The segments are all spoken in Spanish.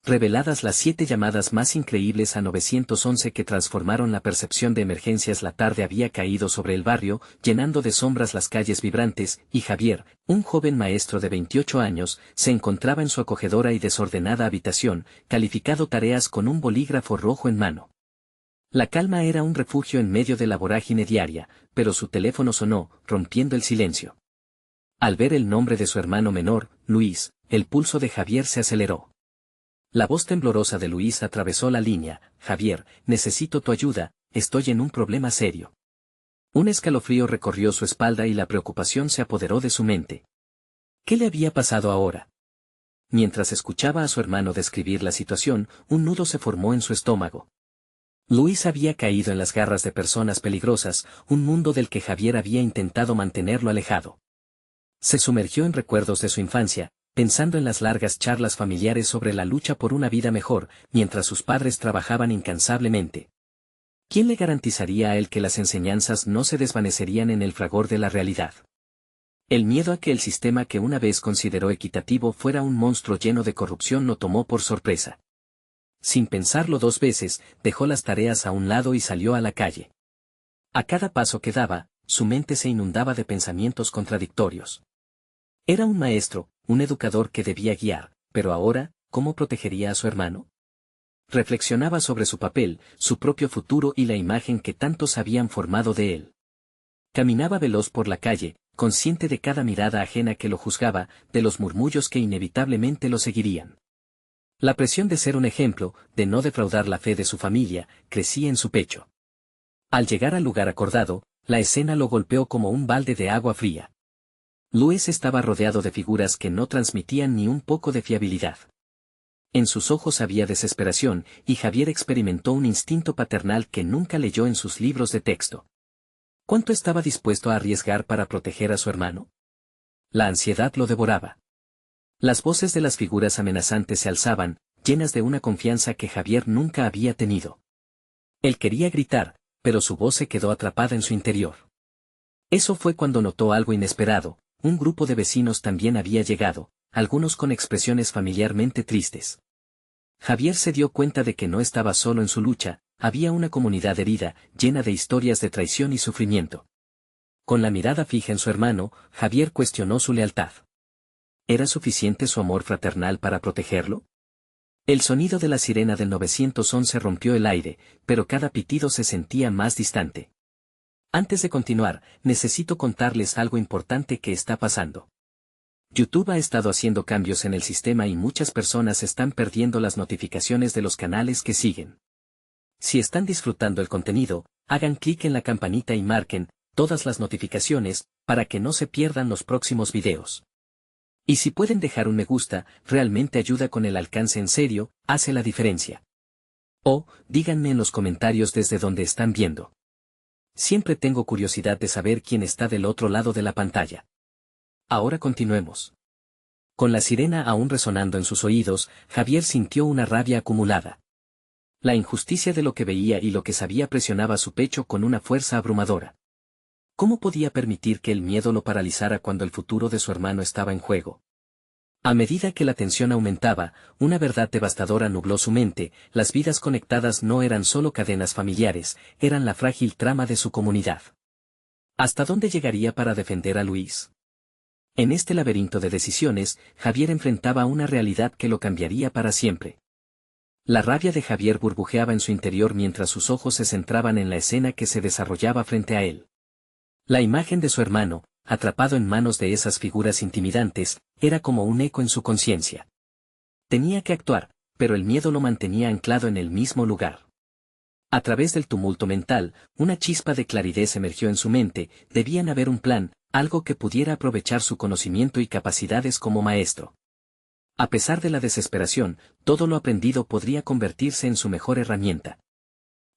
Reveladas las 7 llamadas más increíbles a 911 que transformaron la percepción de emergencias. La tarde había caído sobre el barrio, llenando de sombras las calles vibrantes, y Javier, un joven maestro de 28 años, se encontraba en su acogedora y desordenada habitación, calificando tareas con un bolígrafo rojo en mano. La calma era un refugio en medio de la vorágine diaria, pero su teléfono sonó, rompiendo el silencio. Al ver el nombre de su hermano menor, Luis, el pulso de Javier se aceleró. La voz temblorosa de Luis atravesó la línea. Javier, necesito tu ayuda, estoy en un problema serio. Un escalofrío recorrió su espalda y la preocupación se apoderó de su mente. ¿Qué le había pasado ahora? Mientras escuchaba a su hermano describir la situación, un nudo se formó en su estómago. Luis había caído en las garras de personas peligrosas, un mundo del que Javier había intentado mantenerlo alejado. Se sumergió en recuerdos de su infancia, pensando en las largas charlas familiares sobre la lucha por una vida mejor, mientras sus padres trabajaban incansablemente. ¿Quién le garantizaría a él que las enseñanzas no se desvanecerían en el fragor de la realidad? El miedo a que el sistema que una vez consideró equitativo fuera un monstruo lleno de corrupción lo tomó por sorpresa. Sin pensarlo 2 veces, dejó las tareas a un lado y salió a la calle. A cada paso que daba, su mente se inundaba de pensamientos contradictorios. Era un maestro, un educador que debía guiar, pero ahora, ¿cómo protegería a su hermano? Reflexionaba sobre su papel, su propio futuro y la imagen que tantos habían formado de él. Caminaba veloz por la calle, consciente de cada mirada ajena que lo juzgaba, de los murmullos que inevitablemente lo seguirían. La presión de ser un ejemplo, de no defraudar la fe de su familia, crecía en su pecho. Al llegar al lugar acordado, la escena lo golpeó como un balde de agua fría. Luis estaba rodeado de figuras que no transmitían ni un poco de fiabilidad. En sus ojos había desesperación, y Javier experimentó un instinto paternal que nunca leyó en sus libros de texto. ¿Cuánto estaba dispuesto a arriesgar para proteger a su hermano? La ansiedad lo devoraba. Las voces de las figuras amenazantes se alzaban, llenas de una confianza que Javier nunca había tenido. Él quería gritar, pero su voz se quedó atrapada en su interior. Eso fue cuando notó algo inesperado. Un grupo de vecinos también había llegado, algunos con expresiones familiarmente tristes. Javier se dio cuenta de que no estaba solo en su lucha, había una comunidad herida, llena de historias de traición y sufrimiento. Con la mirada fija en su hermano, Javier cuestionó su lealtad. ¿Era suficiente su amor fraternal para protegerlo? El sonido de la sirena del 911 rompió el aire, pero cada pitido se sentía más distante. Antes de continuar, necesito contarles algo importante que está pasando. YouTube ha estado haciendo cambios en el sistema y muchas personas están perdiendo las notificaciones de los canales que siguen. Si están disfrutando el contenido, hagan clic en la campanita y marquen todas las notificaciones para que no se pierdan los próximos videos. Y si pueden dejar un me gusta, realmente ayuda con el alcance, en serio, hace la diferencia. O, díganme en los comentarios desde donde están viendo. Siempre tengo curiosidad de saber quién está del otro lado de la pantalla. Ahora continuemos. Con la sirena aún resonando en sus oídos, Javier sintió una rabia acumulada. La injusticia de lo que veía y lo que sabía presionaba su pecho con una fuerza abrumadora. ¿Cómo podía permitir que el miedo lo paralizara cuando el futuro de su hermano estaba en juego? A medida que la tensión aumentaba, una verdad devastadora nubló su mente. Las vidas conectadas no eran solo cadenas familiares, eran la frágil trama de su comunidad. ¿Hasta dónde llegaría para defender a Luis? En este laberinto de decisiones, Javier enfrentaba una realidad que lo cambiaría para siempre. La rabia de Javier burbujeaba en su interior mientras sus ojos se centraban en la escena que se desarrollaba frente a él. La imagen de su hermano, atrapado en manos de esas figuras intimidantes, era como un eco en su conciencia. Tenía que actuar, pero el miedo lo mantenía anclado en el mismo lugar. A través del tumulto mental, una chispa de claridad emergió en su mente. Debían haber un plan, algo que pudiera aprovechar su conocimiento y capacidades como maestro. A pesar de la desesperación, todo lo aprendido podría convertirse en su mejor herramienta.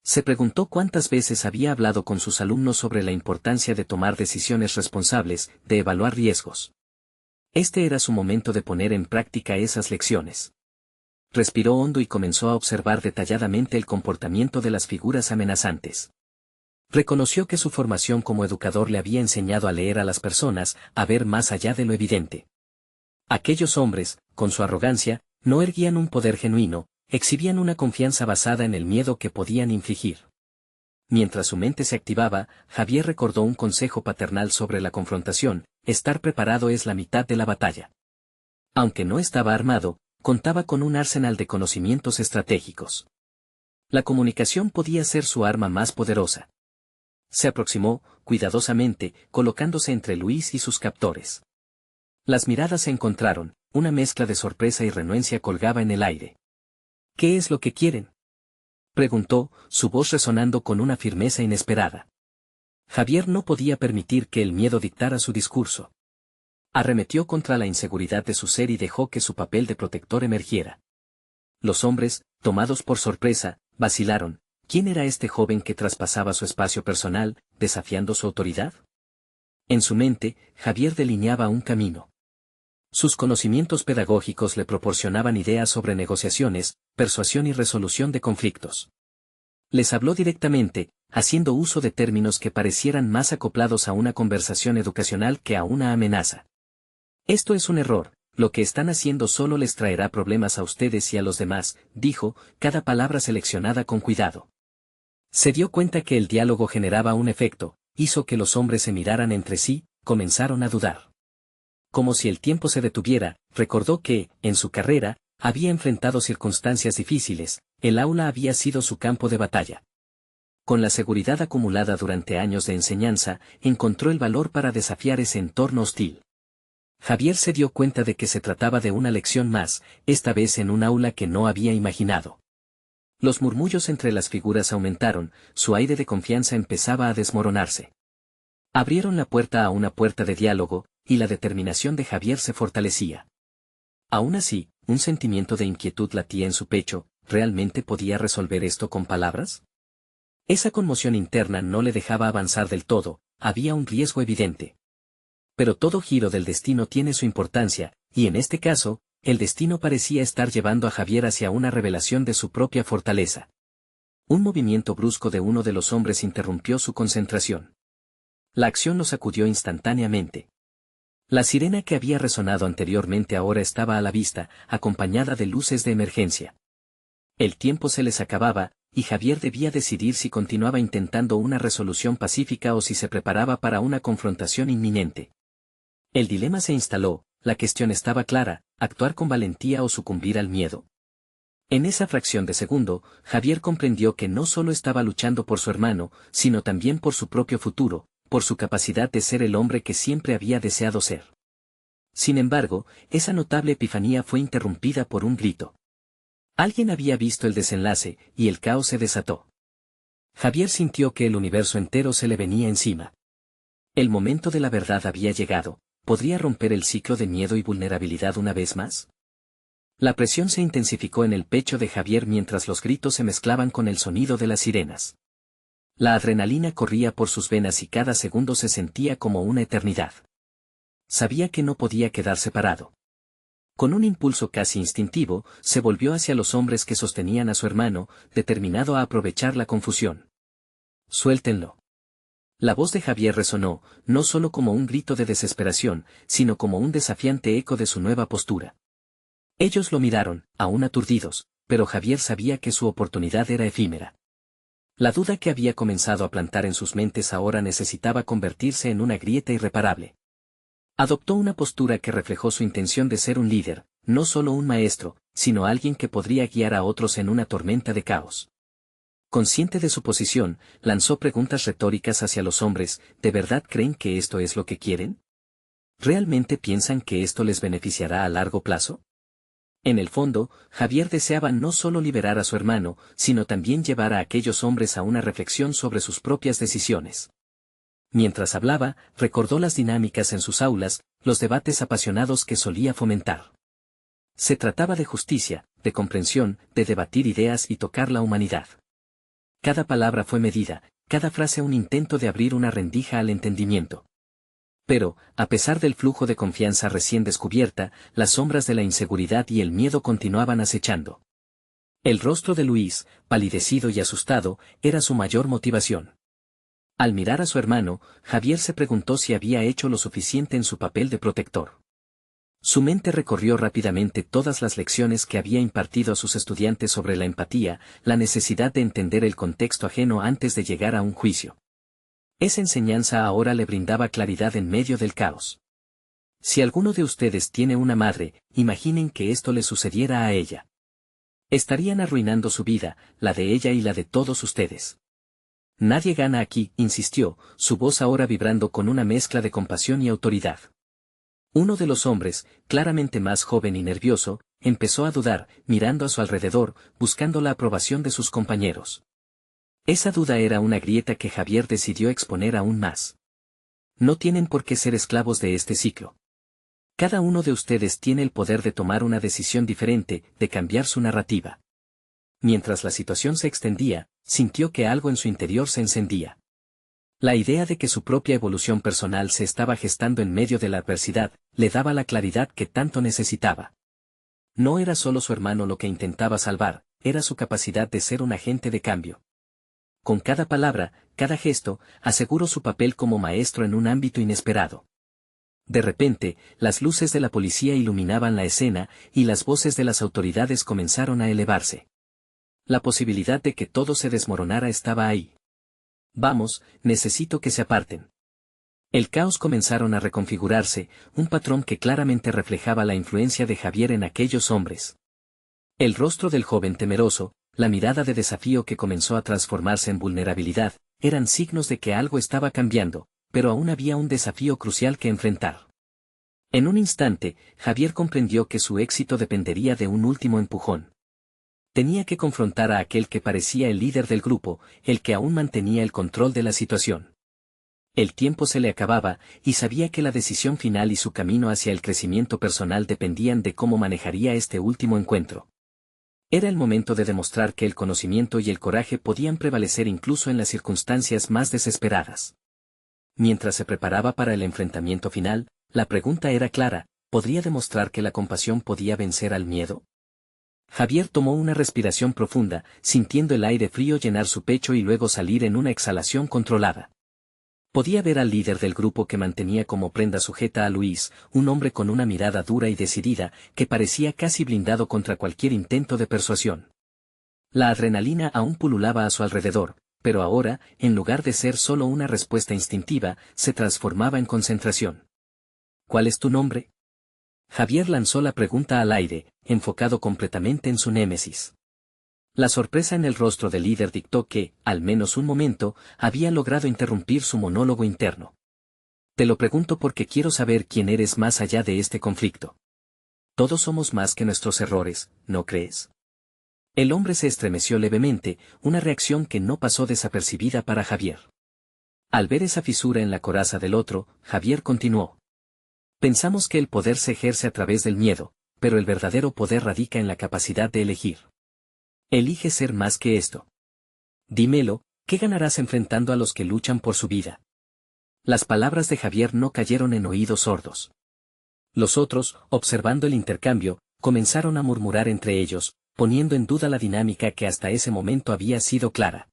Se preguntó cuántas veces había hablado con sus alumnos sobre la importancia de tomar decisiones responsables, de evaluar riesgos. Este era su momento de poner en práctica esas lecciones. Respiró hondo y comenzó a observar detalladamente el comportamiento de las figuras amenazantes. Reconoció que su formación como educador le había enseñado a leer a las personas, a ver más allá de lo evidente. Aquellos hombres, con su arrogancia, No erguían un poder genuino, exhibían una confianza basada en el miedo que podían infligir. Mientras su mente se activaba, Javier recordó un consejo paternal sobre la confrontación: estar preparado es la mitad de la batalla. Aunque no estaba armado, contaba con un arsenal de conocimientos estratégicos. La comunicación podía ser su arma más poderosa. Se aproximó, cuidadosamente, colocándose entre Luis y sus captores. Las miradas se encontraron, una mezcla de sorpresa y renuencia colgaba en el aire. ¿Qué es lo que quieren?, preguntó, su voz resonando con una firmeza inesperada. Javier no podía permitir que el miedo dictara su discurso. Arremetió contra la inseguridad de su ser y dejó que su papel de protector emergiera. Los hombres, tomados por sorpresa, vacilaron. ¿Quién era este joven que traspasaba su espacio personal, desafiando su autoridad? En su mente, Javier delineaba un camino. Sus conocimientos pedagógicos le proporcionaban ideas sobre negociaciones, persuasión y resolución de conflictos. Les habló directamente, haciendo uso de términos que parecieran más acoplados a una conversación educacional que a una amenaza. Esto es un error, lo que están haciendo solo les traerá problemas a ustedes y a los demás, dijo, cada palabra seleccionada con cuidado. Se dio cuenta que el diálogo generaba un efecto, hizo que los hombres se miraran entre sí, comenzaron a dudar. Como si el tiempo se detuviera, recordó que, en su carrera, había enfrentado circunstancias difíciles, el aula había sido su campo de batalla. Con la seguridad acumulada durante años de enseñanza, encontró el valor para desafiar ese entorno hostil. Javier se dio cuenta de que se trataba de una lección más, esta vez en un aula que no había imaginado. Los murmullos entre las figuras aumentaron, su aire de confianza empezaba a desmoronarse. Abrieron la puerta a una puerta de diálogo, y la determinación de Javier se fortalecía. Aún así, un sentimiento de inquietud latía en su pecho. ¿Realmente podía resolver esto con palabras? Esa conmoción interna no le dejaba avanzar del todo, había un riesgo evidente. Pero todo giro del destino tiene su importancia, y en este caso, el destino parecía estar llevando a Javier hacia una revelación de su propia fortaleza. Un movimiento brusco de uno de los hombres interrumpió su concentración. La acción lo sacudió instantáneamente. La sirena que había resonado anteriormente ahora estaba a la vista, acompañada de luces de emergencia. El tiempo se les acababa, y Javier debía decidir si continuaba intentando una resolución pacífica o si se preparaba para una confrontación inminente. El dilema se instaló, la cuestión estaba clara: actuar con valentía o sucumbir al miedo. En esa fracción de segundo, Javier comprendió que no solo estaba luchando por su hermano, sino también por su propio futuro, por su capacidad de ser el hombre que siempre había deseado ser. Sin embargo, esa notable epifanía fue interrumpida por un grito. Alguien había visto el desenlace, y el caos se desató. Javier sintió que el universo entero se le venía encima. El momento de la verdad había llegado. ¿Podría romper el ciclo de miedo y vulnerabilidad una vez más? La presión se intensificó en el pecho de Javier mientras los gritos se mezclaban con el sonido de las sirenas. La adrenalina corría por sus venas y cada segundo se sentía como una eternidad. Sabía que no podía quedarse parado. Con un impulso casi instintivo, se volvió hacia los hombres que sostenían a su hermano, determinado a aprovechar la confusión. «Suéltenlo». La voz de Javier resonó, no solo como un grito de desesperación, sino como un desafiante eco de su nueva postura. Ellos lo miraron, aún aturdidos, pero Javier sabía que su oportunidad era efímera. La duda que había comenzado a plantar en sus mentes ahora necesitaba convertirse en una grieta irreparable. Adoptó una postura que reflejó su intención de ser un líder, no solo un maestro, sino alguien que podría guiar a otros en una tormenta de caos. Consciente de su posición, lanzó preguntas retóricas hacia los hombres: ¿de verdad creen que esto es lo que quieren? ¿Realmente piensan que esto les beneficiará a largo plazo? En el fondo, Javier deseaba no solo liberar a su hermano, sino también llevar a aquellos hombres a una reflexión sobre sus propias decisiones. Mientras hablaba, recordó las dinámicas en sus aulas, los debates apasionados que solía fomentar. Se trataba de justicia, de comprensión, de debatir ideas y tocar la humanidad. Cada palabra fue medida, cada frase un intento de abrir una rendija al entendimiento. Pero, a pesar del flujo de confianza recién descubierta, las sombras de la inseguridad y el miedo continuaban acechando. El rostro de Luis, palidecido y asustado, era su mayor motivación. Al mirar a su hermano, Javier se preguntó si había hecho lo suficiente en su papel de protector. Su mente recorrió rápidamente todas las lecciones que había impartido a sus estudiantes sobre la empatía, la necesidad de entender el contexto ajeno antes de llegar a un juicio. Esa enseñanza ahora le brindaba claridad en medio del caos. Si alguno de ustedes tiene una madre, imaginen que esto le sucediera a ella. Estarían arruinando su vida, la de ella y la de todos ustedes. Nadie gana aquí, insistió, su voz ahora vibrando con una mezcla de compasión y autoridad. Uno de los hombres, claramente más joven y nervioso, empezó a dudar, mirando a su alrededor, buscando la aprobación de sus compañeros. Esa duda era una grieta que Javier decidió exponer aún más. No tienen por qué ser esclavos de este ciclo. Cada uno de ustedes tiene el poder de tomar una decisión diferente, de cambiar su narrativa. Mientras la situación se extendía, sintió que algo en su interior se encendía. La idea de que su propia evolución personal se estaba gestando en medio de la adversidad, le daba la claridad que tanto necesitaba. No era solo su hermano lo que intentaba salvar, era su capacidad de ser un agente de cambio. Con cada palabra, cada gesto, aseguró su papel como maestro en un ámbito inesperado. De repente, las luces de la policía iluminaban la escena, y las voces de las autoridades comenzaron a elevarse. La posibilidad de que todo se desmoronara estaba ahí. Vamos, necesito que se aparten. El caos comenzaron a reconfigurarse, un patrón que claramente reflejaba la influencia de Javier en aquellos hombres. El rostro del joven temeroso, la mirada de desafío que comenzó a transformarse en vulnerabilidad, eran signos de que algo estaba cambiando, pero aún había un desafío crucial que enfrentar. En un instante, Javier comprendió que su éxito dependería de un último empujón. Tenía que confrontar a aquel que parecía el líder del grupo, el que aún mantenía el control de la situación. El tiempo se le acababa, y sabía que la decisión final y su camino hacia el crecimiento personal dependían de cómo manejaría este último encuentro. Era el momento de demostrar que el conocimiento y el coraje podían prevalecer incluso en las circunstancias más desesperadas. Mientras se preparaba para el enfrentamiento final, la pregunta era clara: ¿podría demostrar que la compasión podía vencer al miedo? Javier tomó una respiración profunda, sintiendo el aire frío llenar su pecho y luego salir en una exhalación controlada. Podía ver al líder del grupo que mantenía como prenda sujeta a Luis, un hombre con una mirada dura y decidida, que parecía casi blindado contra cualquier intento de persuasión. La adrenalina aún pululaba a su alrededor, pero ahora, en lugar de ser solo una respuesta instintiva, se transformaba en concentración. ¿Cuál es tu nombre? Javier lanzó la pregunta al aire, enfocado completamente en su némesis. La sorpresa en el rostro del líder dictó que, al menos un momento, había logrado interrumpir su monólogo interno. Te lo pregunto porque quiero saber quién eres más allá de este conflicto. Todos somos más que nuestros errores, ¿no crees? El hombre se estremeció levemente, una reacción que no pasó desapercibida para Javier. Al ver esa fisura en la coraza del otro, Javier continuó. Pensamos que el poder se ejerce a través del miedo, pero el verdadero poder radica en la capacidad de elegir. Elige ser más que esto. Dímelo, ¿qué ganarás enfrentando a los que luchan por su vida? Las palabras de Javier no cayeron en oídos sordos. Los otros, observando el intercambio, comenzaron a murmurar entre ellos, poniendo en duda la dinámica que hasta ese momento había sido clara.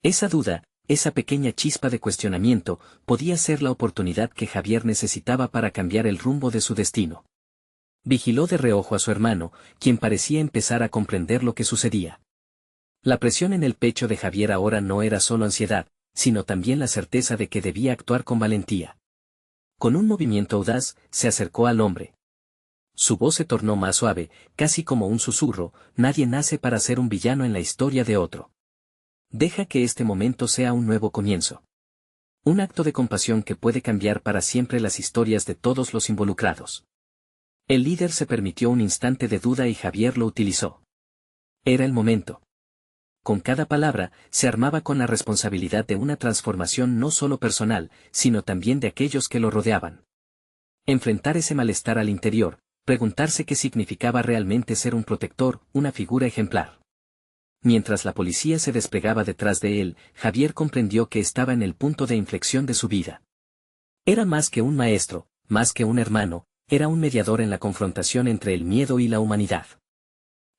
Esa duda, esa pequeña chispa de cuestionamiento, podía ser la oportunidad que Javier necesitaba para cambiar el rumbo de su destino. Vigiló de reojo a su hermano, quien parecía empezar a comprender lo que sucedía. La presión en el pecho de Javier ahora no era solo ansiedad, sino también la certeza de que debía actuar con valentía. Con un movimiento audaz, se acercó al hombre. Su voz se tornó más suave, casi como un susurro: nadie nace para ser un villano en la historia de otro. Deja que este momento sea un nuevo comienzo. Un acto de compasión que puede cambiar para siempre las historias de todos los involucrados. El líder se permitió un instante de duda y Javier lo utilizó. Era el momento. Con cada palabra, se armaba con la responsabilidad de una transformación no solo personal, sino también de aquellos que lo rodeaban. Enfrentar ese malestar al interior, preguntarse qué significaba realmente ser un protector, una figura ejemplar. Mientras la policía se desplegaba detrás de él, Javier comprendió que estaba en el punto de inflexión de su vida. Era más que un maestro, más que un hermano, era un mediador en la confrontación entre el miedo y la humanidad.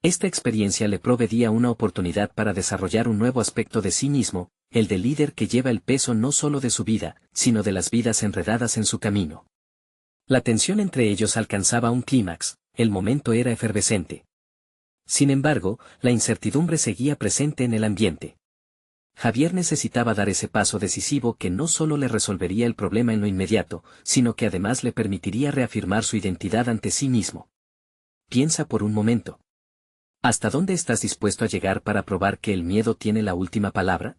Esta experiencia le proveía una oportunidad para desarrollar un nuevo aspecto de sí mismo, el del líder que lleva el peso no solo de su vida, sino de las vidas enredadas en su camino. La tensión entre ellos alcanzaba un clímax, el momento era efervescente. Sin embargo, la incertidumbre seguía presente en el ambiente. Javier necesitaba dar ese paso decisivo que no solo le resolvería el problema en lo inmediato, sino que además le permitiría reafirmar su identidad ante sí mismo. Piensa por un momento. ¿Hasta dónde estás dispuesto a llegar para probar que el miedo tiene la última palabra?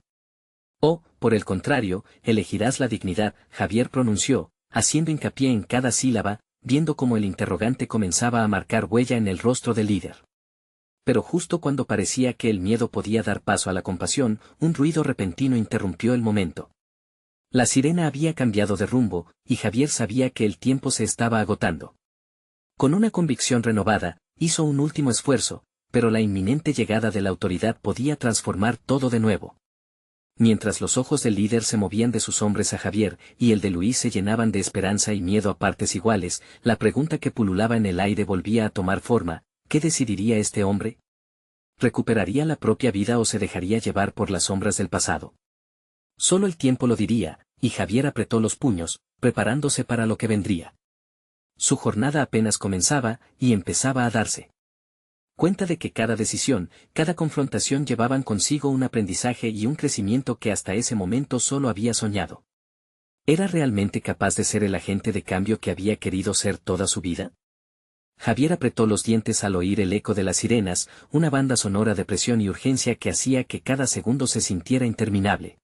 O, por el contrario, elegirás la dignidad, Javier pronunció, haciendo hincapié en cada sílaba, viendo cómo el interrogante comenzaba a marcar huella en el rostro del líder. Pero justo cuando parecía que el miedo podía dar paso a la compasión, un ruido repentino interrumpió el momento. La sirena había cambiado de rumbo, y Javier sabía que el tiempo se estaba agotando. Con una convicción renovada, hizo un último esfuerzo, pero la inminente llegada de la autoridad podía transformar todo de nuevo. Mientras los ojos del líder se movían de sus hombres a Javier, y el de Luis se llenaban de esperanza y miedo a partes iguales, la pregunta que pululaba en el aire volvía a tomar forma: ¿qué decidiría este hombre? ¿Recuperaría la propia vida o se dejaría llevar por las sombras del pasado? Solo el tiempo lo diría, y Javier apretó los puños, preparándose para lo que vendría. Su jornada apenas comenzaba, y empezaba a darse cuenta de que cada decisión, cada confrontación llevaban consigo un aprendizaje y un crecimiento que hasta ese momento solo había soñado. ¿Era realmente capaz de ser el agente de cambio que había querido ser toda su vida? Javier apretó los dientes al oír el eco de las sirenas, una banda sonora de presión y urgencia que hacía que cada segundo se sintiera interminable.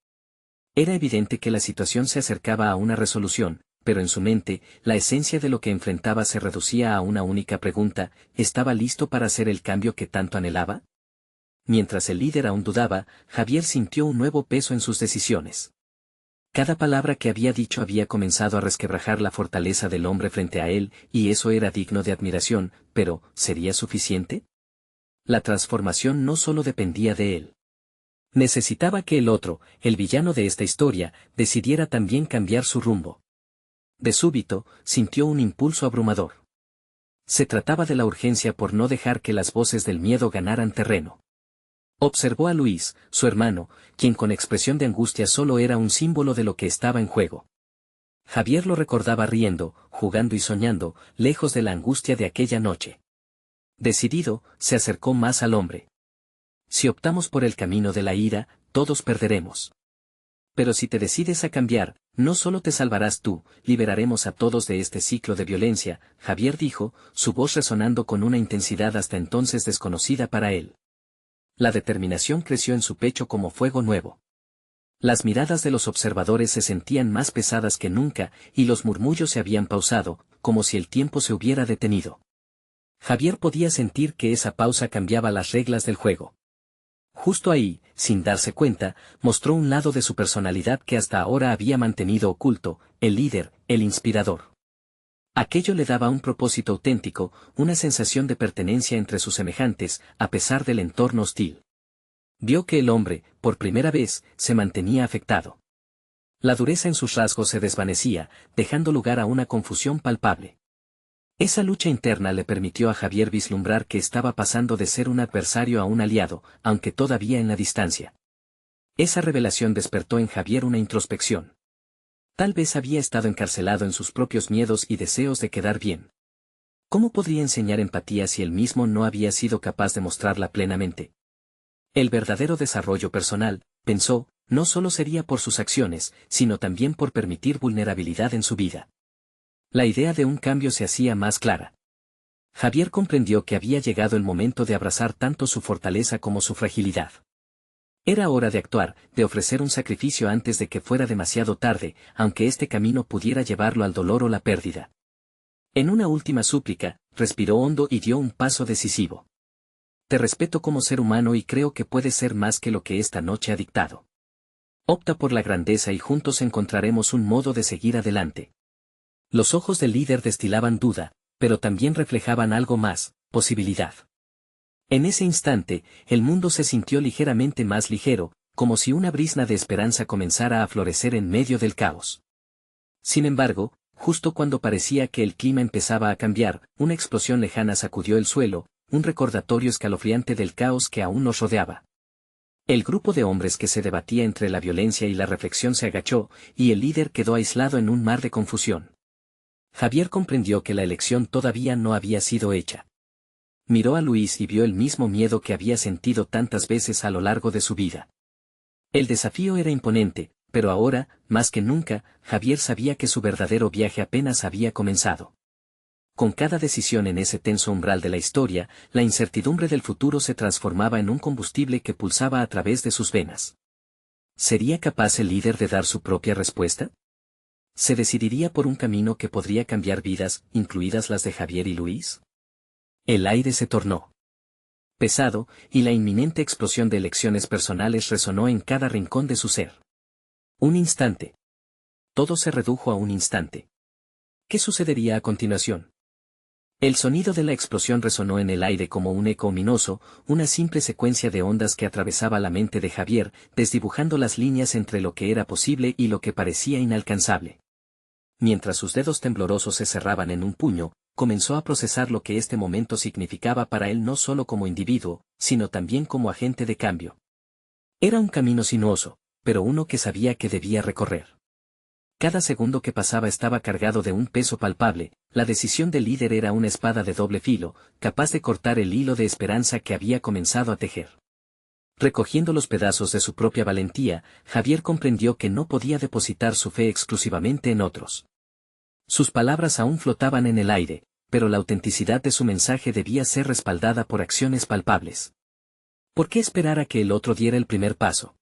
Era evidente que la situación se acercaba a una resolución, pero en su mente, la esencia de lo que enfrentaba se reducía a una única pregunta: ¿estaba listo para hacer el cambio que tanto anhelaba? Mientras el líder aún dudaba, Javier sintió un nuevo peso en sus decisiones. Cada palabra que había dicho había comenzado a resquebrajar la fortaleza del hombre frente a él, y eso era digno de admiración, pero ¿sería suficiente? La transformación no solo dependía de él. Necesitaba que el otro, el villano de esta historia, decidiera también cambiar su rumbo. De súbito, sintió un impulso abrumador. Se trataba de la urgencia por no dejar que las voces del miedo ganaran terreno. Observó a Luis, su hermano, quien con expresión de angustia solo era un símbolo de lo que estaba en juego. Javier lo recordaba riendo, jugando y soñando, lejos de la angustia de aquella noche. Decidido, se acercó más al hombre. Si optamos por el camino de la ira, todos perderemos. Pero si te decides a cambiar, no solo te salvarás tú, liberaremos a todos de este ciclo de violencia, Javier dijo, su voz resonando con una intensidad hasta entonces desconocida para él. La determinación creció en su pecho como fuego nuevo. Las miradas de los observadores se sentían más pesadas que nunca, y los murmullos se habían pausado, como si el tiempo se hubiera detenido. Javier podía sentir que esa pausa cambiaba las reglas del juego. Justo ahí, sin darse cuenta, mostró un lado de su personalidad que hasta ahora había mantenido oculto: el líder, el inspirador. Aquello le daba un propósito auténtico, una sensación de pertenencia entre sus semejantes, a pesar del entorno hostil. Vio que el hombre, por primera vez, se mantenía afectado. La dureza en sus rasgos se desvanecía, dejando lugar a una confusión palpable. Esa lucha interna le permitió a Javier vislumbrar que estaba pasando de ser un adversario a un aliado, aunque todavía en la distancia. Esa revelación despertó en Javier una introspección. Tal vez había estado encarcelado en sus propios miedos y deseos de quedar bien. ¿Cómo podría enseñar empatía si él mismo no había sido capaz de mostrarla plenamente? El verdadero desarrollo personal, pensó, no solo sería por sus acciones, sino también por permitir vulnerabilidad en su vida. La idea de un cambio se hacía más clara. Javier comprendió que había llegado el momento de abrazar tanto su fortaleza como su fragilidad. Era hora de actuar, de ofrecer un sacrificio antes de que fuera demasiado tarde, aunque este camino pudiera llevarlo al dolor o la pérdida. En una última súplica, respiró hondo y dio un paso decisivo. Te respeto como ser humano y creo que puedes ser más que lo que esta noche ha dictado. Opta por la grandeza y juntos encontraremos un modo de seguir adelante. Los ojos del líder destilaban duda, pero también reflejaban algo más: posibilidad. En ese instante, el mundo se sintió ligeramente más ligero, como si una brisna de esperanza comenzara a florecer en medio del caos. Sin embargo, justo cuando parecía que el clima empezaba a cambiar, una explosión lejana sacudió el suelo, un recordatorio escalofriante del caos que aún nos rodeaba. El grupo de hombres que se debatía entre la violencia y la reflexión se agachó, y el líder quedó aislado en un mar de confusión. Javier comprendió que la elección todavía no había sido hecha. Miró a Luis y vio el mismo miedo que había sentido tantas veces a lo largo de su vida. El desafío era imponente, pero ahora, más que nunca, Javier sabía que su verdadero viaje apenas había comenzado. Con cada decisión en ese tenso umbral de la historia, la incertidumbre del futuro se transformaba en un combustible que pulsaba a través de sus venas. ¿Sería capaz el líder de dar su propia respuesta? ¿Se decidiría por un camino que podría cambiar vidas, incluidas las de Javier y Luis? El aire se tornó pesado, y la inminente explosión de elecciones personales resonó en cada rincón de su ser. Un instante. Todo se redujo a un instante. ¿Qué sucedería a continuación? El sonido de la explosión resonó en el aire como un eco ominoso, una simple secuencia de ondas que atravesaba la mente de Javier, desdibujando las líneas entre lo que era posible y lo que parecía inalcanzable. Mientras sus dedos temblorosos se cerraban en un puño, comenzó a procesar lo que este momento significaba para él no solo como individuo, sino también como agente de cambio. Era un camino sinuoso, pero uno que sabía que debía recorrer. Cada segundo que pasaba estaba cargado de un peso palpable, la decisión del líder era una espada de doble filo, capaz de cortar el hilo de esperanza que había comenzado a tejer. Recogiendo los pedazos de su propia valentía, Javier comprendió que no podía depositar su fe exclusivamente en otros. Sus palabras aún flotaban en el aire, pero la autenticidad de su mensaje debía ser respaldada por acciones palpables. ¿Por qué esperar a que el otro diera el primer paso?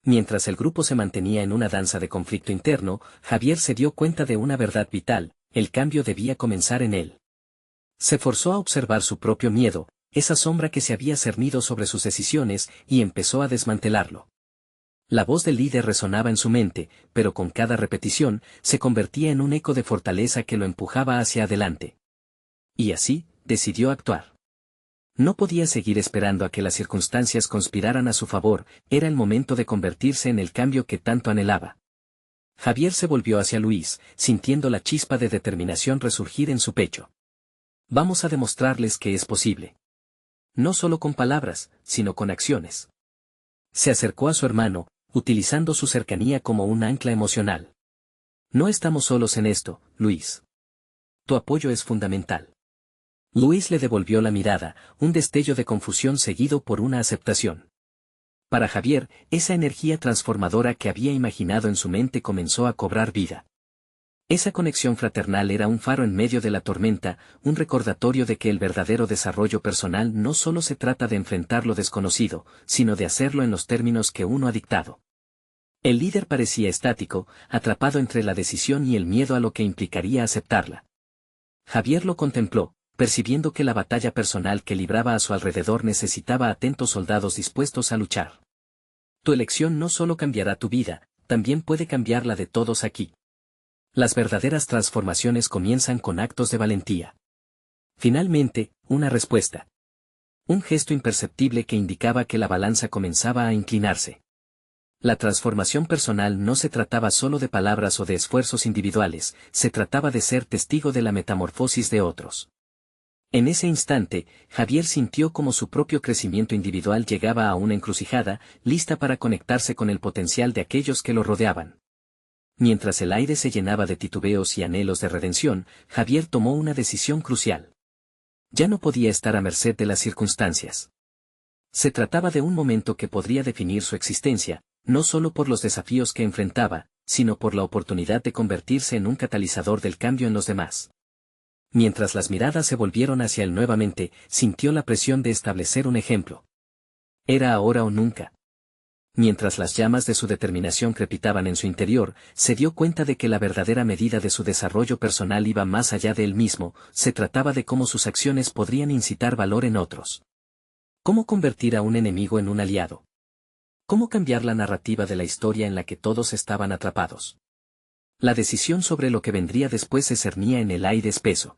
Mientras el grupo se mantenía en una danza de conflicto interno, Javier se dio cuenta de una verdad vital: el cambio debía comenzar en él. Se forzó a observar su propio miedo, esa sombra que se había cernido sobre sus decisiones, y empezó a desmantelarlo. La voz del líder resonaba en su mente, pero con cada repetición, se convertía en un eco de fortaleza que lo empujaba hacia adelante. Y así, decidió actuar. No podía seguir esperando a que las circunstancias conspiraran a su favor, era el momento de convertirse en el cambio que tanto anhelaba. Javier se volvió hacia Luis, sintiendo la chispa de determinación resurgir en su pecho. Vamos a demostrarles que es posible. No solo con palabras, sino con acciones. Se acercó a su hermano, utilizando su cercanía como un ancla emocional. No estamos solos en esto, Luis. Tu apoyo es fundamental. Luis le devolvió la mirada, un destello de confusión seguido por una aceptación. Para Javier, esa energía transformadora que había imaginado en su mente comenzó a cobrar vida. Esa conexión fraternal era un faro en medio de la tormenta, un recordatorio de que el verdadero desarrollo personal no solo se trata de enfrentar lo desconocido, sino de hacerlo en los términos que uno ha dictado. El líder parecía estático, atrapado entre la decisión y el miedo a lo que implicaría aceptarla. Javier lo contempló, percibiendo que la batalla personal que libraba a su alrededor necesitaba atentos soldados dispuestos a luchar. Tu elección no solo cambiará tu vida, también puede cambiar la de todos aquí. Las verdaderas transformaciones comienzan con actos de valentía. Finalmente, una respuesta. Un gesto imperceptible que indicaba que la balanza comenzaba a inclinarse. La transformación personal no se trataba solo de palabras o de esfuerzos individuales, se trataba de ser testigo de la metamorfosis de otros. En ese instante, Javier sintió como su propio crecimiento individual llegaba a una encrucijada, lista para conectarse con el potencial de aquellos que lo rodeaban. Mientras el aire se llenaba de titubeos y anhelos de redención, Javier tomó una decisión crucial. Ya no podía estar a merced de las circunstancias. Se trataba de un momento que podría definir su existencia, no solo por los desafíos que enfrentaba, sino por la oportunidad de convertirse en un catalizador del cambio en los demás. Mientras las miradas se volvieron hacia él nuevamente, sintió la presión de establecer un ejemplo. Era ahora o nunca. Mientras las llamas de su determinación crepitaban en su interior, se dio cuenta de que la verdadera medida de su desarrollo personal iba más allá de él mismo, se trataba de cómo sus acciones podrían incitar valor en otros. ¿Cómo convertir a un enemigo en un aliado? ¿Cómo cambiar la narrativa de la historia en la que todos estaban atrapados? La decisión sobre lo que vendría después se cernía en el aire espeso.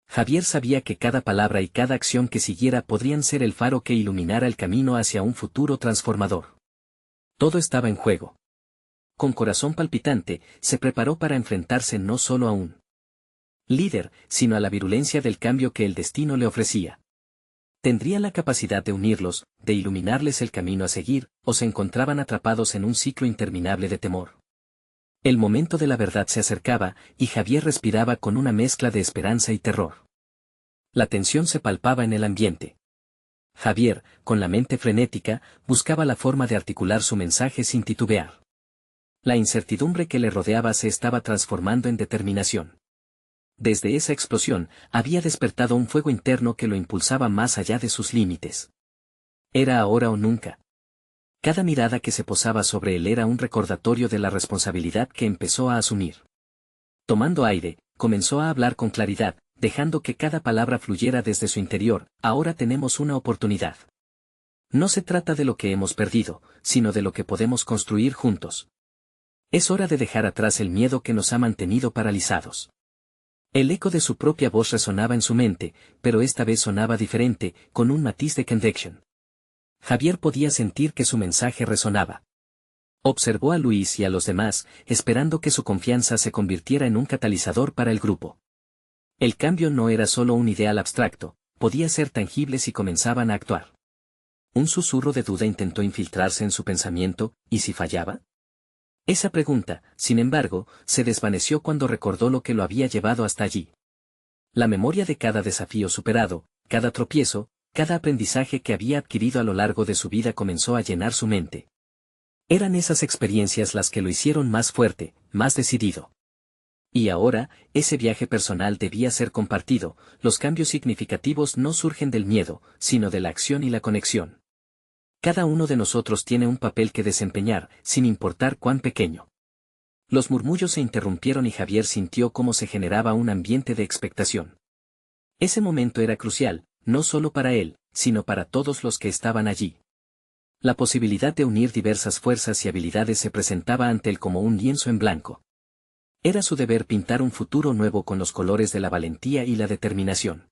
Javier sabía que cada palabra y cada acción que siguiera podrían ser el faro que iluminara el camino hacia un futuro transformador. Todo estaba en juego. Con corazón palpitante, se preparó para enfrentarse no solo a un líder, sino a la virulencia del cambio que el destino le ofrecía. ¿Tendría la capacidad de unirlos, de iluminarles el camino a seguir, o se encontraban atrapados en un ciclo interminable de temor? El momento de la verdad se acercaba, y Javier respiraba con una mezcla de esperanza y terror. La tensión se palpaba en el ambiente. Javier, con la mente frenética, buscaba la forma de articular su mensaje sin titubear. La incertidumbre que le rodeaba se estaba transformando en determinación. Desde esa explosión, había despertado un fuego interno que lo impulsaba más allá de sus límites. Era ahora o nunca. Cada mirada que se posaba sobre él era un recordatorio de la responsabilidad que empezó a asumir. Tomando aire, comenzó a hablar con claridad, dejando que cada palabra fluyera desde su interior. Ahora tenemos una oportunidad. No se trata de lo que hemos perdido, sino de lo que podemos construir juntos. Es hora de dejar atrás el miedo que nos ha mantenido paralizados. El eco de su propia voz resonaba en su mente, pero esta vez sonaba diferente, con un matiz de convicción. Javier podía sentir que su mensaje resonaba. Observó a Luis y a los demás, esperando que su confianza se convirtiera en un catalizador para el grupo. El cambio no era solo un ideal abstracto, podía ser tangible si comenzaban a actuar. Un susurro de duda intentó infiltrarse en su pensamiento, ¿y si fallaba? Esa pregunta, sin embargo, se desvaneció cuando recordó lo que lo había llevado hasta allí. La memoria de cada desafío superado, cada tropiezo, cada aprendizaje que había adquirido a lo largo de su vida comenzó a llenar su mente. Eran esas experiencias las que lo hicieron más fuerte, más decidido. Y ahora, ese viaje personal debía ser compartido. Los cambios significativos no surgen del miedo, sino de la acción y la conexión. Cada uno de nosotros tiene un papel que desempeñar, sin importar cuán pequeño. Los murmullos se interrumpieron y Javier sintió cómo se generaba un ambiente de expectación. Ese momento era crucial, no solo para él, sino para todos los que estaban allí. La posibilidad de unir diversas fuerzas y habilidades se presentaba ante él como un lienzo en blanco. Era su deber pintar un futuro nuevo con los colores de la valentía y la determinación.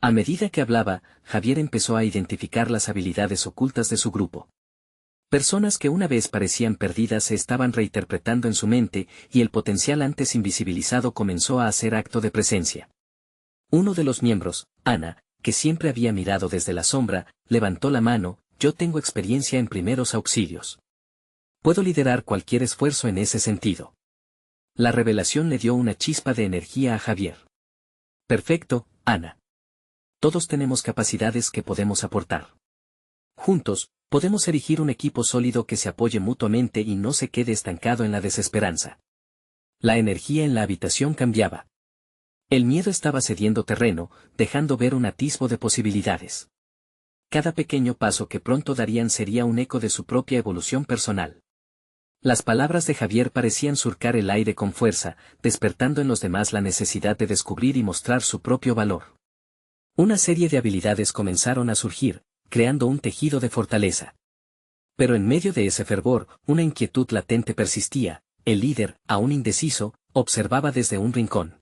A medida que hablaba, Javier empezó a identificar las habilidades ocultas de su grupo. Personas que una vez parecían perdidas se estaban reinterpretando en su mente, y el potencial antes invisibilizado comenzó a hacer acto de presencia. Uno de los miembros, Ana, que siempre había mirado desde la sombra, levantó la mano: yo tengo experiencia en primeros auxilios. Puedo liderar cualquier esfuerzo en ese sentido. La revelación le dio una chispa de energía a Javier. Perfecto, Ana. Todos tenemos capacidades que podemos aportar. Juntos, podemos erigir un equipo sólido que se apoye mutuamente y no se quede estancado en la desesperanza. La energía en la habitación cambiaba. El miedo estaba cediendo terreno, dejando ver un atisbo de posibilidades. Cada pequeño paso que pronto darían sería un eco de su propia evolución personal. Las palabras de Javier parecían surcar el aire con fuerza, despertando en los demás la necesidad de descubrir y mostrar su propio valor. Una serie de habilidades comenzaron a surgir, creando un tejido de fortaleza. Pero en medio de ese fervor, una inquietud latente persistía. El líder, aún indeciso, observaba desde un rincón.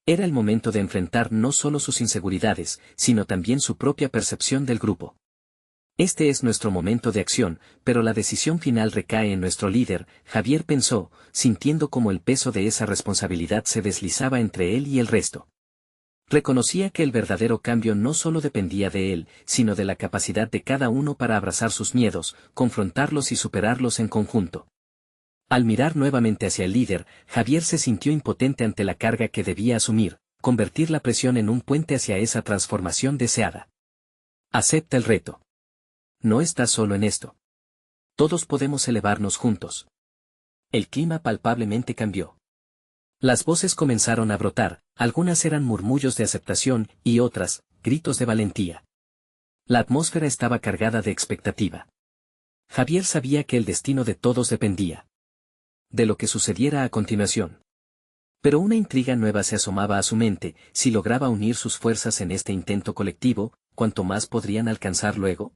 Era el momento de enfrentar no solo sus inseguridades, sino también su propia percepción del grupo. Este es nuestro momento de acción, pero la decisión final recae en nuestro líder, Javier pensó, sintiendo cómo el peso de esa responsabilidad se deslizaba entre él y el resto. Reconocía que el verdadero cambio no solo dependía de él, sino de la capacidad de cada uno para abrazar sus miedos, confrontarlos y superarlos en conjunto. Al mirar nuevamente hacia el líder, Javier se sintió impotente ante la carga que debía asumir, convertir la presión en un puente hacia esa transformación deseada. Acepta el reto. No estás solo en esto. Todos podemos elevarnos juntos. El clima palpablemente cambió. Las voces comenzaron a brotar, algunas eran murmullos de aceptación, y otras, gritos de valentía. La atmósfera estaba cargada de expectativa. Javier sabía que el destino de todos dependía de lo que sucediera a continuación. Pero una intriga nueva se asomaba a su mente: si lograba unir sus fuerzas en este intento colectivo, ¿cuánto más podrían alcanzar luego?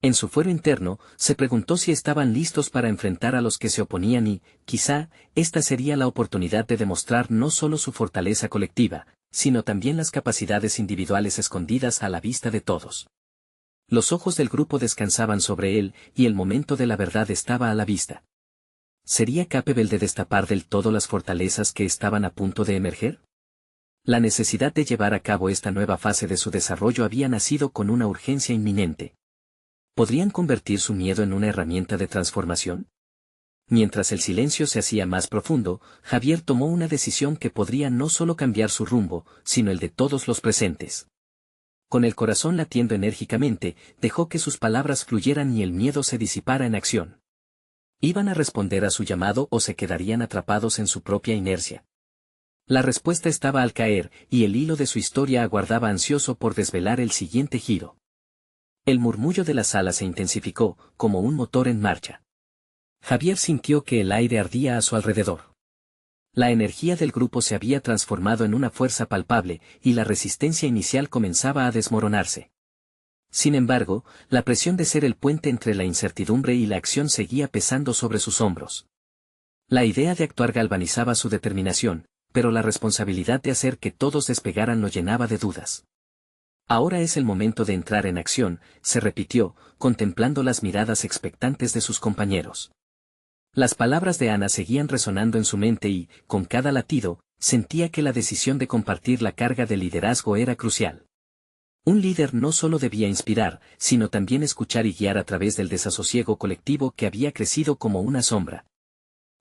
En su fuero interno, se preguntó si estaban listos para enfrentar a los que se oponían y, quizá, esta sería la oportunidad de demostrar no solo su fortaleza colectiva, sino también las capacidades individuales escondidas a la vista de todos. Los ojos del grupo descansaban sobre él, y el momento de la verdad estaba a la vista. ¿Sería capaz de destapar del todo las fortalezas que estaban a punto de emerger? La necesidad de llevar a cabo esta nueva fase de su desarrollo había nacido con una urgencia inminente. ¿Podrían convertir su miedo en una herramienta de transformación? Mientras el silencio se hacía más profundo, Javier tomó una decisión que podría no solo cambiar su rumbo, sino el de todos los presentes. Con el corazón latiendo enérgicamente, dejó que sus palabras fluyeran y el miedo se disipara en acción. ¿Iban a responder a su llamado o se quedarían atrapados en su propia inercia? La respuesta estaba al caer, y el hilo de su historia aguardaba ansioso por desvelar el siguiente giro. El murmullo de la sala se intensificó, como un motor en marcha. Javier sintió que el aire ardía a su alrededor. La energía del grupo se había transformado en una fuerza palpable, y la resistencia inicial comenzaba a desmoronarse. Sin embargo, la presión de ser el puente entre la incertidumbre y la acción seguía pesando sobre sus hombros. La idea de actuar galvanizaba su determinación, pero la responsabilidad de hacer que todos despegaran lo llenaba de dudas. Ahora es el momento de entrar en acción, se repitió, contemplando las miradas expectantes de sus compañeros. Las palabras de Ana seguían resonando en su mente y, con cada latido, sentía que la decisión de compartir la carga de liderazgo era crucial. Un líder no solo debía inspirar, sino también escuchar y guiar a través del desasosiego colectivo que había crecido como una sombra.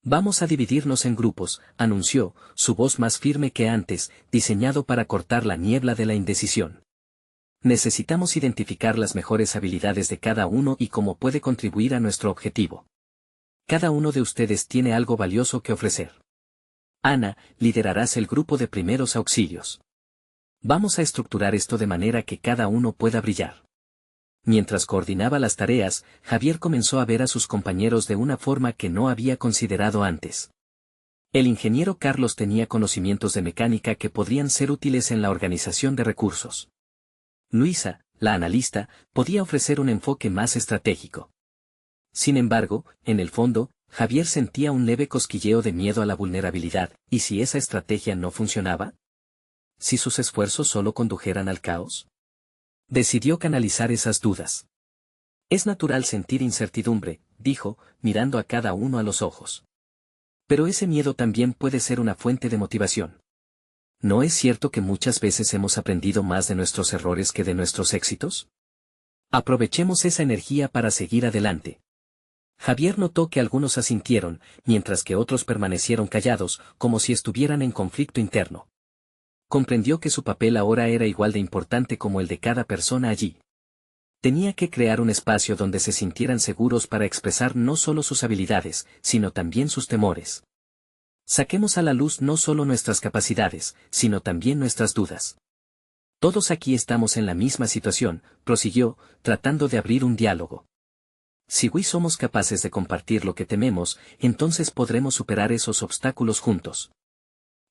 Vamos a dividirnos en grupos, anunció, su voz más firme que antes, diseñado para cortar la niebla de la indecisión. Necesitamos identificar las mejores habilidades de cada uno y cómo puede contribuir a nuestro objetivo. Cada uno de ustedes tiene algo valioso que ofrecer. Ana, liderarás el grupo de primeros auxilios. Vamos a estructurar esto de manera que cada uno pueda brillar. Mientras coordinaba las tareas, Javier comenzó a ver a sus compañeros de una forma que no había considerado antes. El ingeniero Carlos tenía conocimientos de mecánica que podrían ser útiles en la organización de recursos. Luisa, la analista, podía ofrecer un enfoque más estratégico. Sin embargo, en el fondo, Javier sentía un leve cosquilleo de miedo a la vulnerabilidad, ¿y si esa estrategia no funcionaba? ¿Si sus esfuerzos solo condujeran al caos? Decidió canalizar esas dudas. Es natural sentir incertidumbre, dijo, mirando a cada uno a los ojos. Pero ese miedo también puede ser una fuente de motivación. ¿No es cierto que muchas veces hemos aprendido más de nuestros errores que de nuestros éxitos? Aprovechemos esa energía para seguir adelante. Javier notó que algunos asintieron, mientras que otros permanecieron callados, como si estuvieran en conflicto interno. Comprendió que su papel ahora era igual de importante como el de cada persona allí. Tenía que crear un espacio donde se sintieran seguros para expresar no solo sus habilidades, sino también sus temores. Saquemos a la luz no solo nuestras capacidades, sino también nuestras dudas. Todos aquí estamos en la misma situación, prosiguió, tratando de abrir un diálogo. Si hoy somos capaces de compartir lo que tememos, entonces podremos superar esos obstáculos juntos.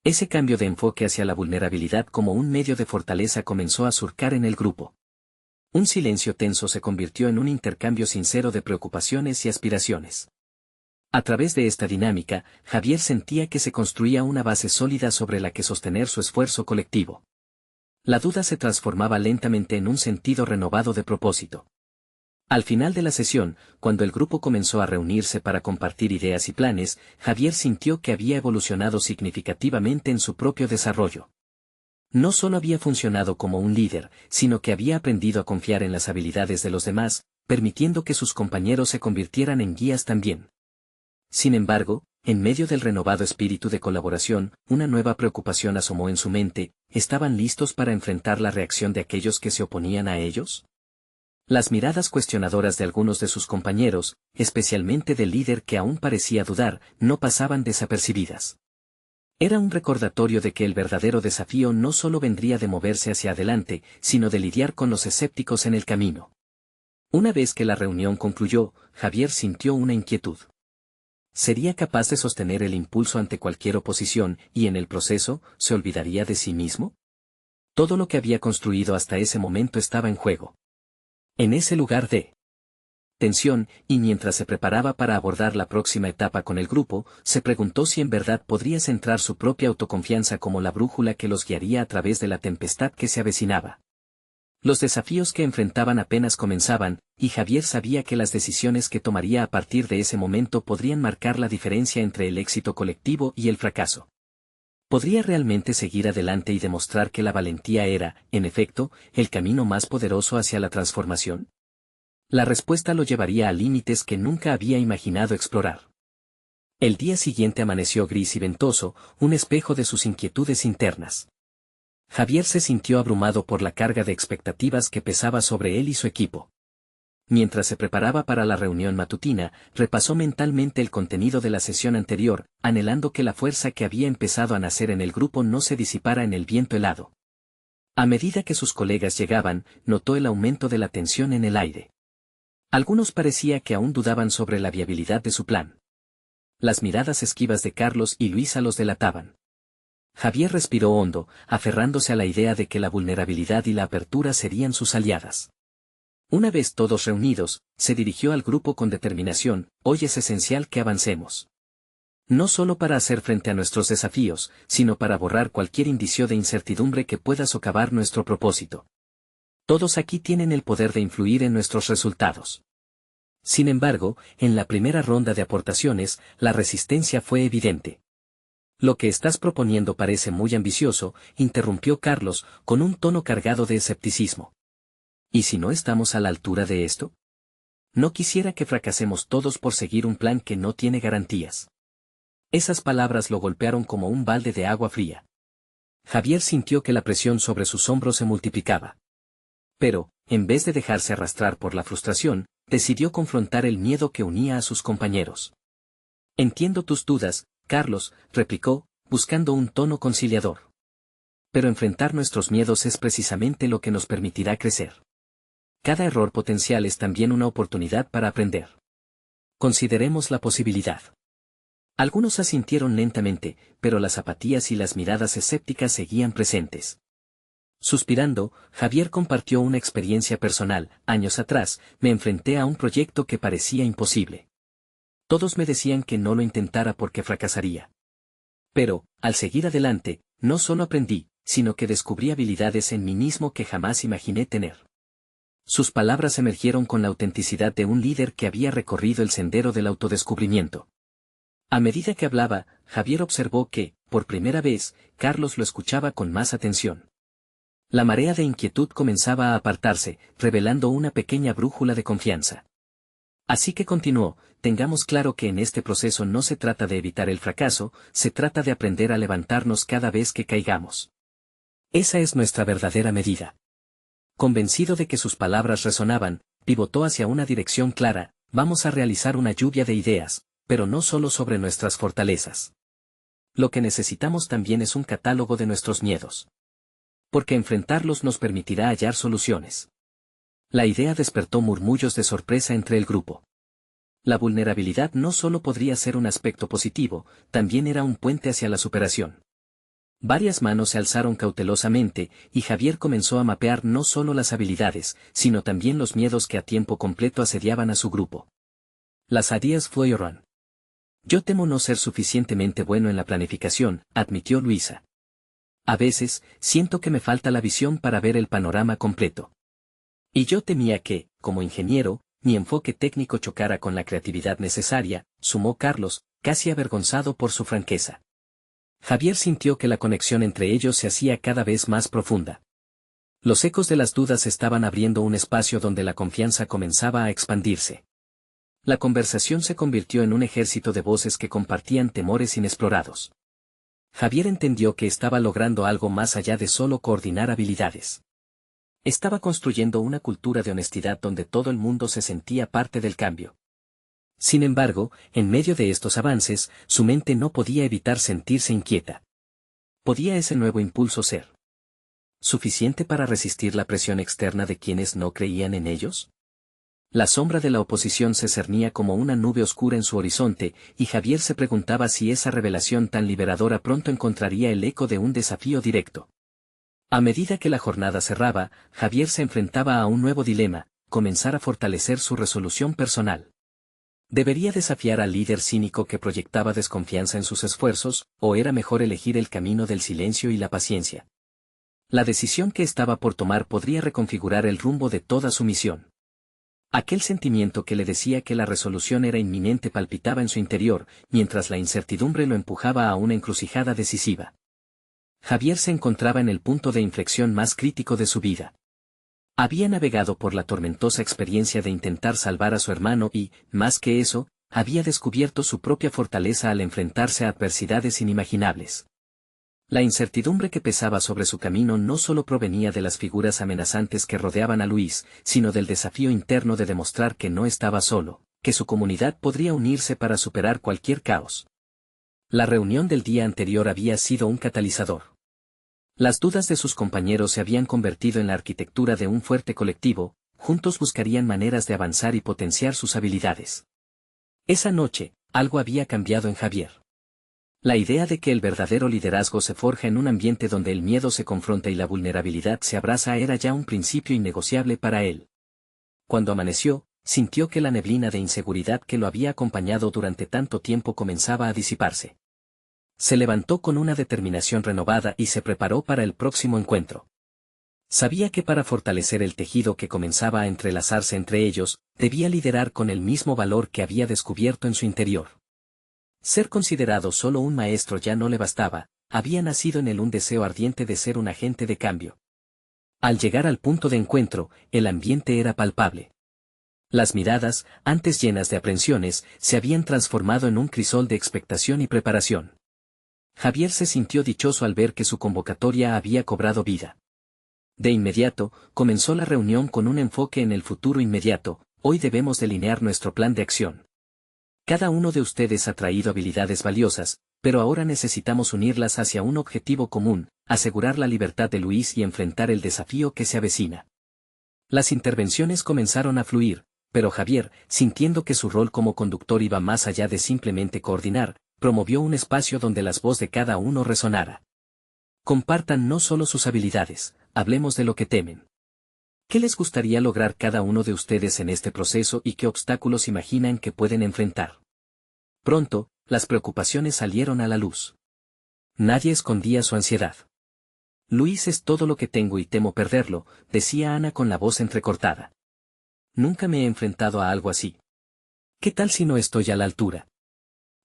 Ese cambio de enfoque hacia la vulnerabilidad como un medio de fortaleza comenzó a surcar en el grupo. Un silencio tenso se convirtió en un intercambio sincero de preocupaciones y aspiraciones. A través de esta dinámica, Javier sentía que se construía una base sólida sobre la que sostener su esfuerzo colectivo. La duda se transformaba lentamente en un sentido renovado de propósito. Al final de la sesión, cuando el grupo comenzó a reunirse para compartir ideas y planes, Javier sintió que había evolucionado significativamente en su propio desarrollo. No solo había funcionado como un líder, sino que había aprendido a confiar en las habilidades de los demás, permitiendo que sus compañeros se convirtieran en guías también. Sin embargo, en medio del renovado espíritu de colaboración, una nueva preocupación asomó en su mente: ¿estaban listos para enfrentar la reacción de aquellos que se oponían a ellos? Las miradas cuestionadoras de algunos de sus compañeros, especialmente del líder que aún parecía dudar, no pasaban desapercibidas. Era un recordatorio de que el verdadero desafío no solo vendría de moverse hacia adelante, sino de lidiar con los escépticos en el camino. Una vez que la reunión concluyó, Javier sintió una inquietud. ¿Sería capaz de sostener el impulso ante cualquier oposición y en el proceso se olvidaría de sí mismo? Todo lo que había construido hasta ese momento estaba en juego. En ese lugar de tensión, y mientras se preparaba para abordar la próxima etapa con el grupo, se preguntó si en verdad podría centrar su propia autoconfianza como la brújula que los guiaría a través de la tempestad que se avecinaba. Los desafíos que enfrentaban apenas comenzaban, y Javier sabía que las decisiones que tomaría a partir de ese momento podrían marcar la diferencia entre el éxito colectivo y el fracaso. ¿Podría realmente seguir adelante y demostrar que la valentía era, en efecto, el camino más poderoso hacia la transformación? La respuesta lo llevaría a límites que nunca había imaginado explorar. El día siguiente amaneció gris y ventoso, un espejo de sus inquietudes internas. Javier se sintió abrumado por la carga de expectativas que pesaba sobre él y su equipo. Mientras se preparaba para la reunión matutina, repasó mentalmente el contenido de la sesión anterior, anhelando que la fuerza que había empezado a nacer en el grupo no se disipara en el viento helado. A medida que sus colegas llegaban, notó el aumento de la tensión en el aire. Algunos parecía que aún dudaban sobre la viabilidad de su plan. Las miradas esquivas de Carlos y Luisa los delataban. Javier respiró hondo, aferrándose a la idea de que la vulnerabilidad y la apertura serían sus aliadas. Una vez todos reunidos, se dirigió al grupo con determinación: hoy es esencial que avancemos. No solo para hacer frente a nuestros desafíos, sino para borrar cualquier indicio de incertidumbre que pueda socavar nuestro propósito. Todos aquí tienen el poder de influir en nuestros resultados. Sin embargo, en la primera ronda de aportaciones, la resistencia fue evidente. Lo que estás proponiendo parece muy ambicioso, interrumpió Carlos, con un tono cargado de escepticismo. ¿Y si no estamos a la altura de esto? No quisiera que fracasemos todos por seguir un plan que no tiene garantías. Esas palabras lo golpearon como un balde de agua fría. Javier sintió que la presión sobre sus hombros se multiplicaba. Pero, en vez de dejarse arrastrar por la frustración, decidió confrontar el miedo que unía a sus compañeros. Entiendo tus dudas, Carlos, replicó, buscando un tono conciliador. Pero enfrentar nuestros miedos es precisamente lo que nos permitirá crecer. Cada error potencial es también una oportunidad para aprender. Consideremos la posibilidad. Algunos asintieron lentamente, pero las apatías y las miradas escépticas seguían presentes. Suspirando, Javier compartió una experiencia personal. Años atrás, me enfrenté a un proyecto que parecía imposible. Todos me decían que no lo intentara porque fracasaría. Pero, al seguir adelante, no solo aprendí, sino que descubrí habilidades en mí mismo que jamás imaginé tener. Sus palabras emergieron con la autenticidad de un líder que había recorrido el sendero del autodescubrimiento. A medida que hablaba, Javier observó que, por primera vez, Carlos lo escuchaba con más atención. La marea de inquietud comenzaba a apartarse, revelando una pequeña brújula de confianza. Así que continuó: tengamos claro que en este proceso no se trata de evitar el fracaso, se trata de aprender a levantarnos cada vez que caigamos. Esa es nuestra verdadera medida. Convencido de que sus palabras resonaban, pivotó hacia una dirección clara: vamos a realizar una lluvia de ideas, pero no solo sobre nuestras fortalezas. Lo que necesitamos también es un catálogo de nuestros miedos. Porque enfrentarlos nos permitirá hallar soluciones. La idea despertó murmullos de sorpresa entre el grupo. La vulnerabilidad no solo podría ser un aspecto positivo, también era un puente hacia la superación. Varias manos se alzaron cautelosamente, y Javier comenzó a mapear no solo las habilidades, sino también los miedos que a tiempo completo asediaban a su grupo. Las ideas fluyeron. Yo temo no ser suficientemente bueno en la planificación, admitió Luisa. A veces, siento que me falta la visión para ver el panorama completo. Y yo temía que, como ingeniero, mi enfoque técnico chocara con la creatividad necesaria, sumó Carlos, casi avergonzado por su franqueza. Javier sintió que la conexión entre ellos se hacía cada vez más profunda. Los ecos de las dudas estaban abriendo un espacio donde la confianza comenzaba a expandirse. La conversación se convirtió en un ejército de voces que compartían temores inexplorados. Javier entendió que estaba logrando algo más allá de solo coordinar habilidades. Estaba construyendo una cultura de honestidad donde todo el mundo se sentía parte del cambio. Sin embargo, en medio de estos avances, su mente no podía evitar sentirse inquieta. ¿Podía ese nuevo impulso ser suficiente para resistir la presión externa de quienes no creían en ellos? La sombra de la oposición se cernía como una nube oscura en su horizonte, y Javier se preguntaba si esa revelación tan liberadora pronto encontraría el eco de un desafío directo. A medida que la jornada cerraba, Javier se enfrentaba a un nuevo dilema: comenzar a fortalecer su resolución personal. ¿Debería desafiar al líder cínico que proyectaba desconfianza en sus esfuerzos, o era mejor elegir el camino del silencio y la paciencia? La decisión que estaba por tomar podría reconfigurar el rumbo de toda su misión. Aquel sentimiento que le decía que la resolución era inminente palpitaba en su interior, mientras la incertidumbre lo empujaba a una encrucijada decisiva. Javier se encontraba en el punto de inflexión más crítico de su vida. Había navegado por la tormentosa experiencia de intentar salvar a su hermano y, más que eso, había descubierto su propia fortaleza al enfrentarse a adversidades inimaginables. La incertidumbre que pesaba sobre su camino no solo provenía de las figuras amenazantes que rodeaban a Luis, sino del desafío interno de demostrar que no estaba solo, que su comunidad podría unirse para superar cualquier caos. La reunión del día anterior había sido un catalizador. Las dudas de sus compañeros se habían convertido en la arquitectura de un fuerte colectivo, juntos buscarían maneras de avanzar y potenciar sus habilidades. Esa noche, algo había cambiado en Javier. La idea de que el verdadero liderazgo se forja en un ambiente donde el miedo se confronta y la vulnerabilidad se abraza era ya un principio innegociable para él. Cuando amaneció, sintió que la neblina de inseguridad que lo había acompañado durante tanto tiempo comenzaba a disiparse. Se levantó con una determinación renovada y se preparó para el próximo encuentro. Sabía que para fortalecer el tejido que comenzaba a entrelazarse entre ellos, debía liderar con el mismo valor que había descubierto en su interior. Ser considerado solo un maestro ya no le bastaba, había nacido en él un deseo ardiente de ser un agente de cambio. Al llegar al punto de encuentro, el ambiente era palpable. Las miradas, antes llenas de aprensiones, se habían transformado en un crisol de expectación y preparación. Javier se sintió dichoso al ver que su convocatoria había cobrado vida. De inmediato, comenzó la reunión con un enfoque en el futuro inmediato. Hoy debemos delinear nuestro plan de acción. Cada uno de ustedes ha traído habilidades valiosas, pero ahora necesitamos unirlas hacia un objetivo común, asegurar la libertad de Luis y enfrentar el desafío que se avecina. Las intervenciones comenzaron a fluir, pero Javier, sintiendo que su rol como conductor iba más allá de simplemente coordinar, promovió un espacio donde la voz de cada uno resonara. Compartan no solo sus habilidades, hablemos de lo que temen. ¿Qué les gustaría lograr cada uno de ustedes en este proceso y qué obstáculos imaginan que pueden enfrentar? Pronto, las preocupaciones salieron a la luz. Nadie escondía su ansiedad. Luis es todo lo que tengo y temo perderlo, decía Ana con la voz entrecortada. Nunca me he enfrentado a algo así. ¿Qué tal si no estoy a la altura?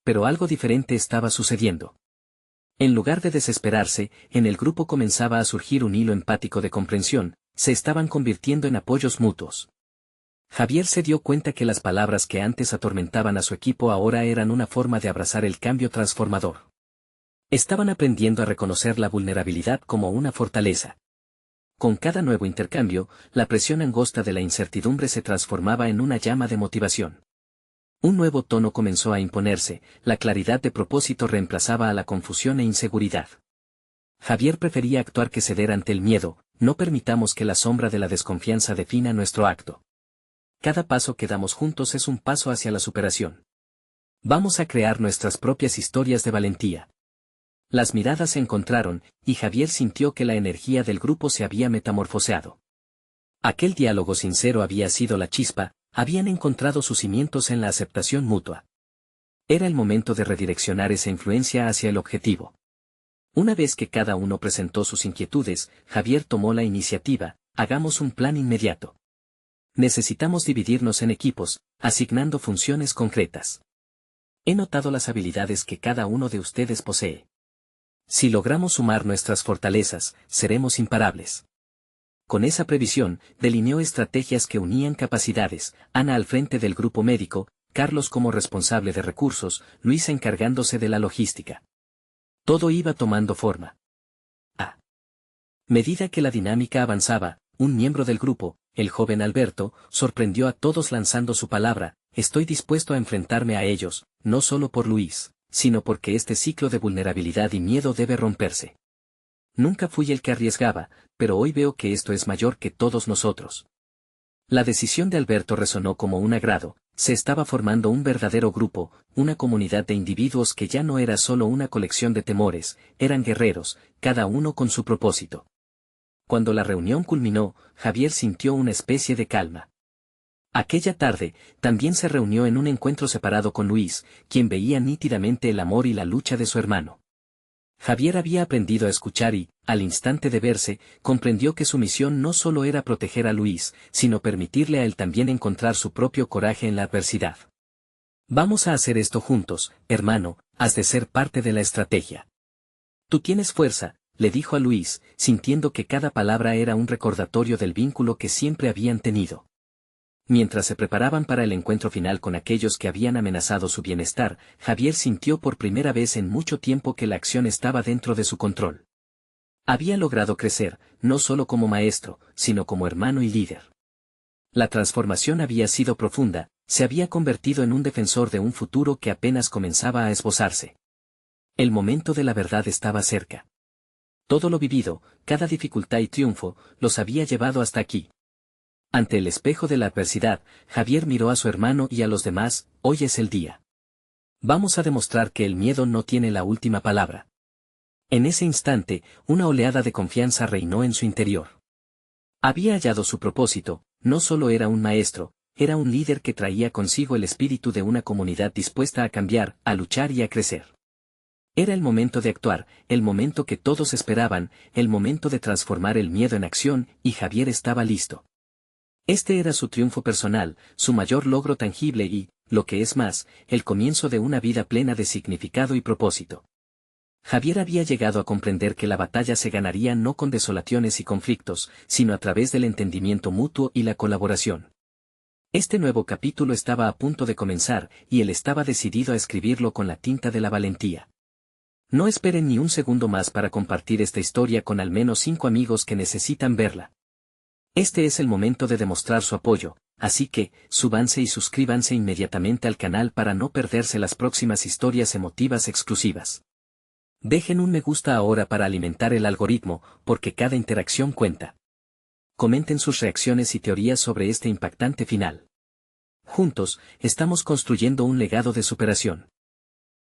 Pero algo diferente estaba sucediendo. En lugar de desesperarse, en el grupo comenzaba a surgir un hilo empático de comprensión, se estaban convirtiendo en apoyos mutuos. Javier se dio cuenta que las palabras que antes atormentaban a su equipo ahora eran una forma de abrazar el cambio transformador. Estaban aprendiendo a reconocer la vulnerabilidad como una fortaleza. Con cada nuevo intercambio, la presión angosta de la incertidumbre se transformaba en una llama de motivación. Un nuevo tono comenzó a imponerse, la claridad de propósito reemplazaba a la confusión e inseguridad. Javier prefería actuar que ceder ante el miedo. No permitamos que la sombra de la desconfianza defina nuestro acto. Cada paso que damos juntos es un paso hacia la superación. Vamos a crear nuestras propias historias de valentía. Las miradas se encontraron, y Javier sintió que la energía del grupo se había metamorfoseado. Aquel diálogo sincero había sido la chispa, habían encontrado sus cimientos en la aceptación mutua. Era el momento de redireccionar esa influencia hacia el objetivo. Una vez que cada uno presentó sus inquietudes, Javier tomó la iniciativa, hagamos un plan inmediato. Necesitamos dividirnos en equipos, asignando funciones concretas. He notado las habilidades que cada uno de ustedes posee. Si logramos sumar nuestras fortalezas, seremos imparables. Con esa previsión, delineó estrategias que unían capacidades, Ana al frente del grupo médico, Carlos como responsable de recursos, Luis encargándose de la logística. Todo iba tomando forma. A medida que la dinámica avanzaba, un miembro del grupo, el joven Alberto, sorprendió a todos lanzando su palabra: estoy dispuesto a enfrentarme a ellos, no solo por Luis, sino porque este ciclo de vulnerabilidad y miedo debe romperse. Nunca fui el que arriesgaba, pero hoy veo que esto es mayor que todos nosotros. La decisión de Alberto resonó como un agrado. Se estaba formando un verdadero grupo, una comunidad de individuos que ya no era solo una colección de temores, eran guerreros, cada uno con su propósito. Cuando la reunión culminó, Javier sintió una especie de calma. Aquella tarde, también se reunió en un encuentro separado con Luis, quien veía nítidamente el amor y la lucha de su hermano. Javier había aprendido a escuchar y, al instante de verse, comprendió que su misión no solo era proteger a Luis, sino permitirle a él también encontrar su propio coraje en la adversidad. Vamos a hacer esto juntos, hermano, has de ser parte de la estrategia. Tú tienes fuerza, le dijo a Luis, sintiendo que cada palabra era un recordatorio del vínculo que siempre habían tenido. Mientras se preparaban para el encuentro final con aquellos que habían amenazado su bienestar, Javier sintió por primera vez en mucho tiempo que la acción estaba dentro de su control. Había logrado crecer, no solo como maestro, sino como hermano y líder. La transformación había sido profunda, se había convertido en un defensor de un futuro que apenas comenzaba a esbozarse. El momento de la verdad estaba cerca. Todo lo vivido, cada dificultad y triunfo, los había llevado hasta aquí. Ante el espejo de la adversidad, Javier miró a su hermano y a los demás: hoy es el día. Vamos a demostrar que el miedo no tiene la última palabra. En ese instante, una oleada de confianza reinó en su interior. Había hallado su propósito, no solo era un maestro, era un líder que traía consigo el espíritu de una comunidad dispuesta a cambiar, a luchar y a crecer. Era el momento de actuar, el momento que todos esperaban, el momento de transformar el miedo en acción, y Javier estaba listo. Este era su triunfo personal, su mayor logro tangible y, lo que es más, el comienzo de una vida plena de significado y propósito. Javier había llegado a comprender que la batalla se ganaría no con desolaciones y conflictos, sino a través del entendimiento mutuo y la colaboración. Este nuevo capítulo estaba a punto de comenzar, y él estaba decidido a escribirlo con la tinta de la valentía. No esperen ni un segundo más para compartir esta historia con al menos 5 amigos que necesitan verla. Este es el momento de demostrar su apoyo, así que, súbanse y suscríbanse inmediatamente al canal para no perderse las próximas historias emotivas exclusivas. Dejen un me gusta ahora para alimentar el algoritmo, porque cada interacción cuenta. Comenten sus reacciones y teorías sobre este impactante final. Juntos, estamos construyendo un legado de superación.